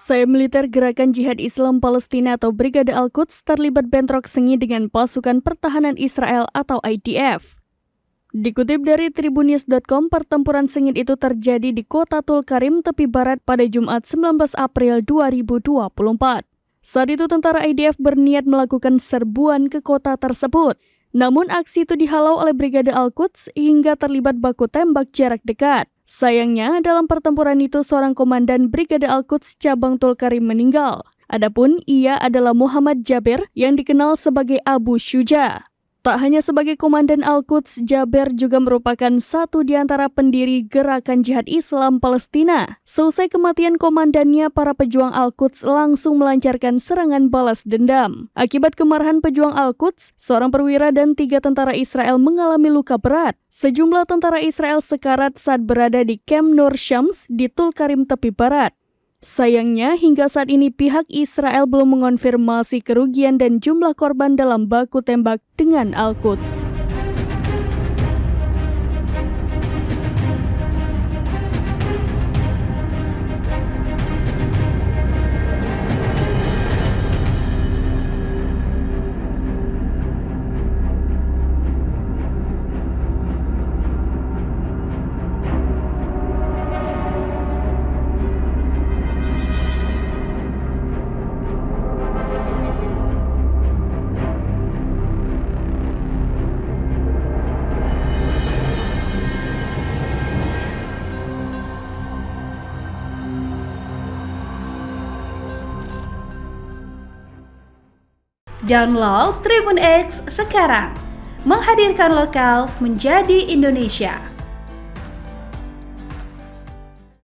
Usai militer Gerakan Jihad Islam Palestina atau Brigade Al-Quds terlibat bentrok sengit dengan pasukan pertahanan Israel atau IDF. Dikutip dari Tribunnews.com, pertempuran sengit itu terjadi di kota Tulkarim, tepi barat pada Jumat 19 April 2024. Saat itu tentara IDF berniat melakukan serbuan ke kota tersebut. Namun aksi itu dihalau oleh Brigade Al-Quds hingga terlibat baku tembak jarak dekat. Sayangnya, dalam pertempuran itu seorang komandan Brigade Al-Quds cabang Tulkarim meninggal. Adapun ia adalah Muhammad Jabir yang dikenal sebagai Abu Syuja. Tak hanya sebagai komandan Al-Quds, Jabir juga merupakan satu di antara pendiri Gerakan Jihad Islam Palestina. Seusai kematian komandannya, para pejuang Al-Quds langsung melancarkan serangan balas dendam. Akibat kemarahan pejuang Al-Quds, seorang perwira dan 3 tentara Israel mengalami luka berat. Sejumlah tentara Israel sekarat saat berada di Camp Nur Shams di Tulkarim tepi barat. Sayangnya, hingga saat ini pihak Israel belum mengonfirmasi kerugian dan jumlah korban dalam baku tembak dengan Al-Quds. Download Tribun X sekarang, menghadirkan lokal menjadi Indonesia.